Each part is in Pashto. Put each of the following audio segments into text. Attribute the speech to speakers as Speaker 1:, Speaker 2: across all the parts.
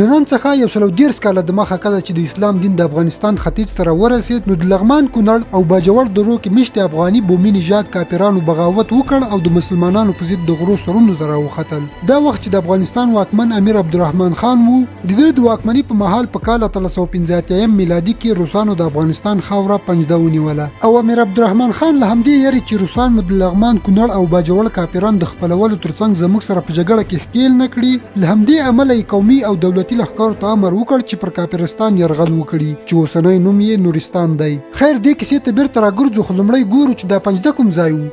Speaker 1: نن څخه 110 کاله د مخه کله چې د اسلام دین د افغانستان ختیځ ته ورسید، نو د لغمان، کونړ او باجوړ درو کې مشت افغاني بومي نژاد کافرانو بغاوت وکړ او د مسلمانانو په ضد د غرو سرونو ته راوختل. دا وخت چې د افغانستان واکمن امیر عبدالرحمن خان وو، د واکمنۍ په مهال په کال 1315 میلادي کې روسانو د افغانستان خاوره پنجده ونیوله او امیر عبدالرحمن خان له همدې یری چې روسان مو د لغمان، کونړ او باجوړ کافرانو د خپلولو ترڅنګ زموږ سره په جګړه کې ښکیل نه کړي، له همدې امله قومي او دولتي لښکرو ته امر وکړ چې پر کافرستان یرغل وکړي چې اوسنی نوم یې نورستان دی. خیر دې کیسې ته بیرته راګرځو، خو لومړی ګورو چې دا پنجده کوم ځای وو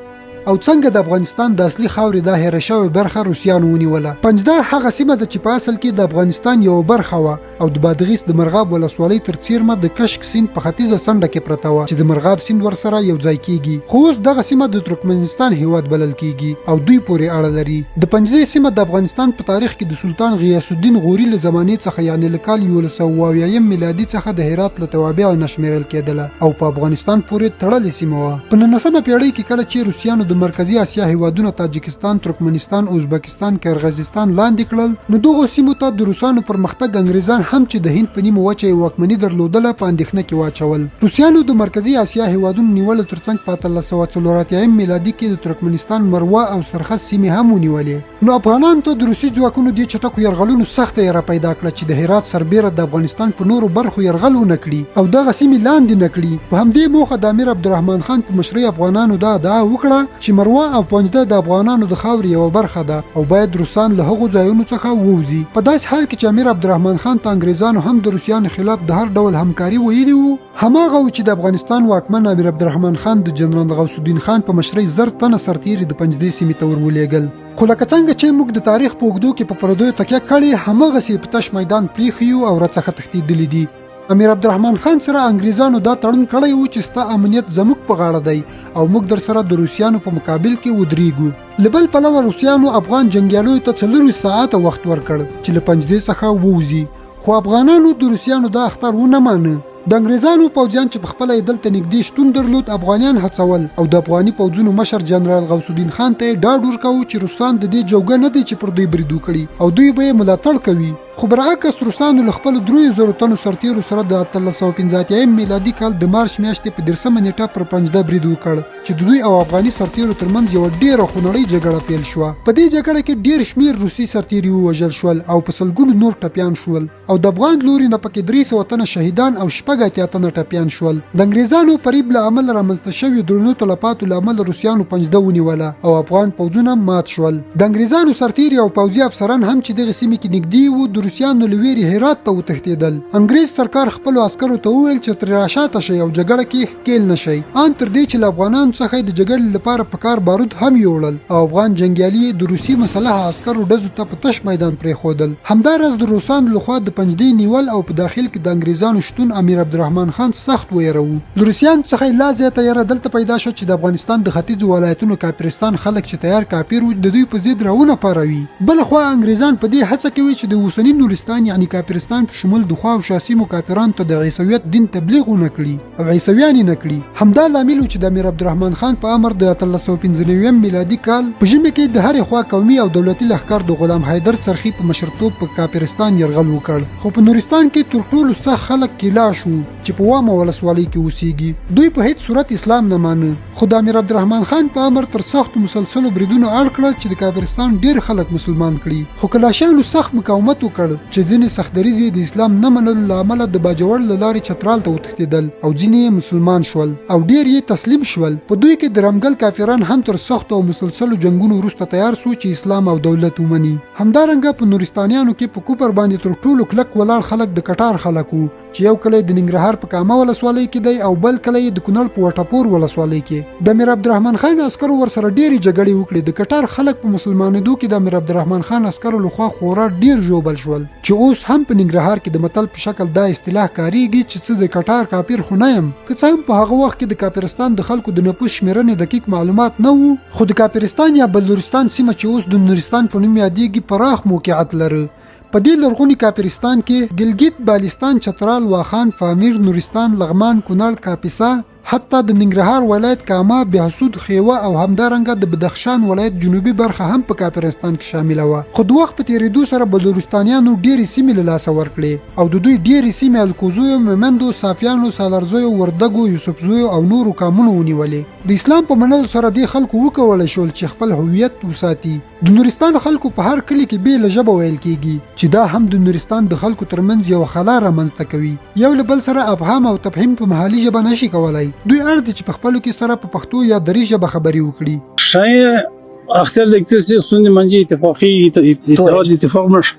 Speaker 1: او څنګه د افغانستان د اصلي خاورې دا هېره شوې برخه روسیانو ونیوله. پنجده هغه سیمه ده چې په اصل کې د افغانستان یوه برخه وه او د بادغیس د مرغاب ولسوالۍ تر څیرمه د کشک سیند په ختیځه څنډه کې پرته وه چې د مرغاب سیند ورسره یو ځای کیږي، خو اوس دغه سیمه د ترکمنستان هیواد بلل کیږي او دوی پورې اړه لري. د پنجدې سیمه د افغانستان په تاریخ کې د سلطان غیاث الدین غوري له زمانې څخه یعنی له کال 1170 میلادي څخه د هرات له توابع نه شمیرل کېدله او په افغانستان پورې تړلې سیمه وه. په 19مه پیړۍ کې کله چې روسیانو د مرکزي اسیا هیوادونه تاجکستان، ترکمنستان، ازبکستان، قرغیزستان لاندې کړل، نو دغو سیمو ته د روسانو پرمختګ انګریزان هم چې د هند په نیمه وچه یې واکمني درلودله په اندېښنه کې واچول. روسیانو د مرکزي اسیا هیوادونو نیولو ترڅنګ په 1340 میلادي کې د ترکمنستان مروه او سرخس سیمې هم ونیولې. نو افغانانو ته د روسي ځواکونو دې چټکو یرغلونو سخته یره پیدا کړه چې د هرات سربیره د افغانستان په نورو برخو یرغل ونه کړي او دغه سیمې لاندې نه کړي. په همدې موخه د امیر عبدالرحمن خان په مشرۍ افغانانو دا ادعا وکړه چې مروه او پنجده د افغانانو د خاورې یوه برخه ده او باید روسان له هغو ځایونو څخه ووځي. په داسې حال کې چې امیر عبدالرحمن خان ته انګریزانو هم د روسیانو خلاف د هر ډول همکاري ویلي وو، هماغه و چې د افغانستان واکمن امیر عبدالرحمن خان د جنرال غوث الدین خان په مشرۍ 1000 تنه سرتیري د پنجدې سیمې ته ورولېږل. خو لکه څنګه چې موږ د تاریخ په اوږدو کې په پردیو تکیه کړې، هماغسې په تش میدان پریښي یو او راڅخه تښتېدلي دي. امیر عبدالرحمن خان سره انګریزانو دا تړون کړی و چې ستا امنیت زموږ په غاړه دی او موږ در سره د روسیانو په مقابل کې ودرېږو. له بل پلوه روسیانو افغان جنګیالیو ته 4 ساعته وخت ورکړ چې له پنجدې څخه ووځي، خو افغانانو د روسیانو دا اختر ونه مانه. د انګریزانو پوځیان چې په خپله یې دلته نږدې شتون درلود افغانیان هڅول او د افغاني پوځونو مشر جنرال غوث الدین خان ته یې ډاډ ورکاوه چې روسان د دې جوګه نه دی چې پر دوی برید وکړي او دوی به یې ملاتړ کوي. خو برعکس روسانو له خپلو 3000 تنو سرتیرو سره د 1315 میلادي کال د مارچ میاشتې په 10مه نیټه پر پنجده برید وکړ چې د دوی او افغاني سرتیرو ترمنځ یوه ډېره خونړۍ جګړه پیل شوه. په دې جګړه کې ډېر شمېر روسي سرتیري ووژل شول او په سلګونو نور ټپیان شول او د افغان لوري نه پکې 300 تنه شهیدان او 80 تنه ټپیان شول. د انګریزانو فریب له امله رامنځته شوي درنو تلفاتو له امله روسیانو پنجده ونیوله او افغان پوځونه مات شول. د انګریزانو سرتیري او پوځي افسران هم چې دغه سیمې کې نږدې وو د روسیانو له ویرې هرات ته وتښتېدل. انګریز سرکار خپلو عسکرو ته وویل چې ترې راشاته شئ او جګړه کې ښکیل نه شئ، ان تر دې چې له افغانانو څخه د جګړې لپاره په کار بارود هم یوړل او افغان جنګیالي د روسي مسلحه عسکرو ډزو ته په تش میدان پرېښودل. همداراز د روسانو لخوا د پنجدې نیول او په داخل کې د انګریزانو شتون امیر عبدالرحمن خان سخت ویروه. له روسیانو څخه لا زیاته یره دلته پیدا شو چې د افغانستان د ختیځو ولایتونو کافرستان خلک چې تیار کافر وو د دوی په ضد راونه پاروي. بلخوا انګریزان په دې هڅه کوي چې د اوسني نورستان یعنی کافرستان په شمول د خوا او شاسیمو کافرانو ته د عیسویت دین تبلیغ ونه کړي او عیسویان یې نه کړي. همدا لامل و چې د امیر عبدالرحمن خان په امر د 1395 میلادي کال په ژمي کې د هرې خوا قومي او دولتي لښکر د غلام حیدر څرخي په مشرتوب په کافرستان یرغل وکړ. خو په نورستان کې تر ټولو سخت خلک کیلا شو چې په وامه ولسوالۍ کې اوسېږي. دوی په هیڅ صورت اسلام نه مانه، خو د امیر عبدالرحمن خان په امر تر سختو مسلسلو بریدونو اړ کړل چې د کافرستان ډېر خلک مسلمان کړي. خو کلاشیانو سخت مقاومت وکړ چې ځینې سختدریځ د اسلام نه منلو له امله د باجوړ له لارې چترال ته وتښتېدل او ځینې مسلمان شول او ډېر یې تسلیم شول. په دوی کې د رمګل کافران هم تر سختو او مسلسلو جنګونو وروسته تیار سو چې اسلام او دولت ومني. همدارنګه په نورستانیانو کې په کوپر باندې تر ټولو کلک ولاړ خلک د کټار خلک وو چې یو کلی د ننګرهار په کامه ولسوالۍ کې دی او بل کلی د کونړ په وټپور ولسوالۍ کې. د امیر عبدالرحمن خان عسکرو ورسره ډېرې جګړې وکړې. د کټار خلک په مسلمانېدو کې د امیر عبدالرحمن خان عسکرو لخوا خورا ډېر ژوبل شول چې اوس هم په ننګرهار کې د متل په شکل دا اصطلاح کاریږي چې څه د کټار کافر خو نه یم. که څه هم په هغه وخت کې د کافرستان د خلکو د نفوس شمېرنې دقیق معلومات نه وو، خو د کافرستان یا بلورستان سیمه چې اوس د نورستان په نوم یادېږي پراخ موقعیت لري. په دې لرغوني کافرستان کې ګلګت، بالستان، چترال، واخان، پامیر، نورستان، لغمان، کونړ، کاپیسا حتی د ننګرهار ولایت کاما، بهسود، خیوه او همدارنګه د بدخشان ولایت جنوبي برخه هم په کافرستان کې شامله وه. خو د وخت په تیریدو سره بلوچستانیانو ډېرې سیمې له لاسه ورکړې او د دوی ډېرې سیمې الکوزیو، میمندو، صافیانو، سالارزیو، وردګو، یوسفزیو او نورو قامونو ونیولې. د اسلام په منلو سره دې خلکو وکولی شول چې خپل هویت وساتي. د نورستان خلکو په هر کلي کې بېله ژبه ویل کېږي چې دا هم د نورستان د خلکو ترمنځ یو خلا رامنځته کوي. یو له بل سره ابهام او تفهیم په محلي ژبه نشي کولی. دوی اړ دي چې په خپلو کې سره په پښتو یا دري ژبه خبرې وکړي.
Speaker 2: شاید اختر دکتسی سنی منجی اتفاقی اتحاد اتفاق مش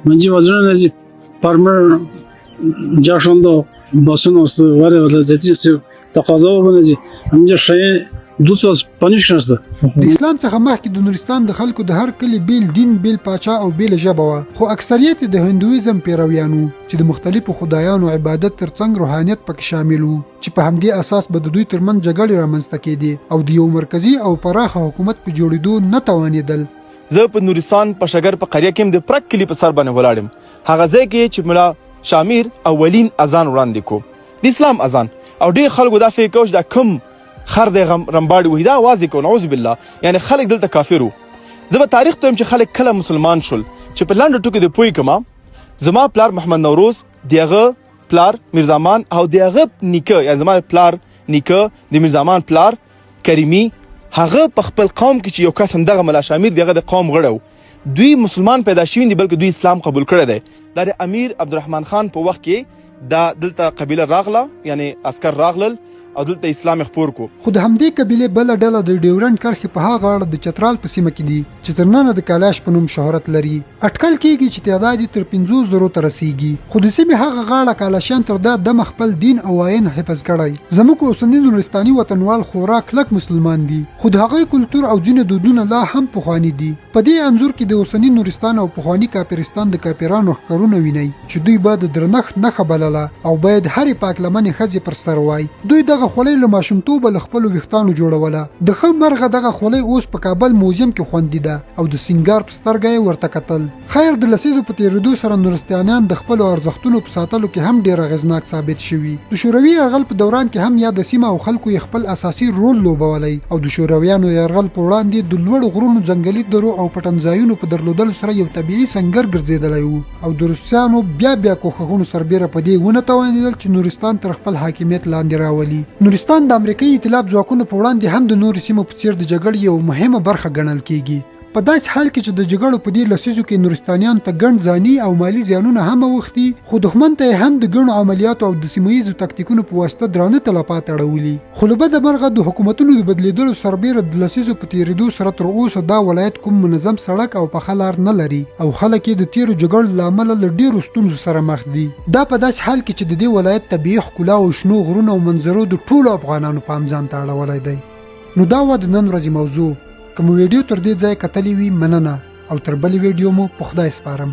Speaker 2: منجی وزران ازی پرمر جاشوندو باسون است واره ولی جدیسی تقاضا بنزی همینجا شاید 205 شنسته.
Speaker 1: د اسلام څخه مخکې د نورستان د خلکو د هر کلي بیل دین، بیل پاچا او بیل ژبه وه، خو اکثریت د هندویزم پیرویانو چې د مختلفو خدایانو عبادت ترڅنګ روحانیت پکې شامل وو چې په همدې اساس به د دوی ترمنځ جګړې رامنځته کېدې او د یو مرکزي او پراخه حکومت په جوړېدو نه توانېدل.
Speaker 3: زه په نورستان په شګر په قريه کې د پرک کلی په سر باندې ولاړم. هغه ځای کې چې ملا شامیر اولین اذان وړاندې کو، د اسلام اذان، او ډېر خلکو دا فکر کوي چې دا کم خر دی رمباړي وي، دا واضح کو نعوذ بالله، یعنی خلک دلته کافر وو. زه به تاریخ ته چې خلک کله مسلمان شول چې په لاندې ټکو د پوي کما زما پلار محمد نوروز، دیغه پلار میرزامان او دیغه نیکه، یعنی زما پلار نیکه د میرزامان پلار کریمی، هغه په خپل قوم کې چې یو کس همدغه ملا شامیر دیغه د قوم غړو، دوی مسلمان پیدا شوي دي بلکې دوی اسلام قبول کړی دی. دا د امیر عبدالرحمن خان په وخت کې دا دلته قبیله راغله، یعنی عسکر راغلل او دلته اسلام خپور کو.
Speaker 1: خو د همدې قبیلې بله ډله د ډیورنډ کرښې په هغه غاړه د چترال په سیمه کې دي چې تر ننه د کالاش په نوم شهرت لري. اټکل کېږي چې تعداد یې تر 50,000 ته رسیږي. خو د سیمې هغه غاړه کالاشیان تر دا دمه خپل دین او آیین حفظ کړی. زموږ اوسني نورستاني وطنوال خورا کلک مسلمان دي، خو د هغوی کلتور او ځینې دودونه لا هم پخواني دي. په دې انځور کې د اوسني نورستان او پخواني کافرستان د کافرانو ښکارونه وینئ چې دوی به د درنښت نښه بلله او باید هرې پاکلمنې ښځې پر سر وای. دوی دغه خولۍ له ماشومتوبه له خپلو ویښتانو جوړوله. د ښه مرغه دغه خولۍ اوس په کابل موزیم کې خوندي ده او د سینګار په سترګه یې ورته کتل. خیر د لسیزو په تېرېدو سره نورستانیان د خپلو ارزښتونو په ساتلو کې هم ډېر اغېزناک ثابت شوي. د شوروي یرغل په دوران کې هم یا د سیمه او خلکو یې خپل اساسي رول لوبولی او د شورویانو یرغل په وړاندې د لوړو غرونو، ځنګلي درو او پټنځایونو په درلودلو سره یو طبیعي سنګر ګرځېدلی و او د روسیانو بیا کوښښونو سربیره په دې ونه توانېدل چې نورستان تر خپل حاکمیت لاندې راولي. نورستان د امریکایي ائتلاف ځواکونو په وړاندې هم د نورو سیمو په څېر د جګړې یو مهمه برخه ګڼل کېږي. په داسې حال کې چې د جګړو په دې لسیزو کې نورستانیان ته ګڼ ځاني او مالي زیانونه هم اوښتي، خو دښمن ته یې هم د ګڼو عملیاتو او د سیمه ییزو تکتیکونو په واسطه درانه تلفات اړولي. خو له بده مرغه د حکومتونو د بدلېدلو سربیره د لسیزو په تېرېدو سره تر اوسه دا ولایت کوم منظم سړک او پخه لار نه لري او خلک یې د تېرو جګړو له امله له ډېرو ستونزو سره مخ دي. دا په داسې حال کې چې د دې ولایت طبیعي ښکلا او شنو غرونو او منظرو د ټولو افغانانو پام ځان ته اړولی دی. نو دا وه د نن ورځې موضوع. که مو ویډیو تر دې ځایه کتلې وي مننه او تر بلې ویډیو مو په خدای سپارم.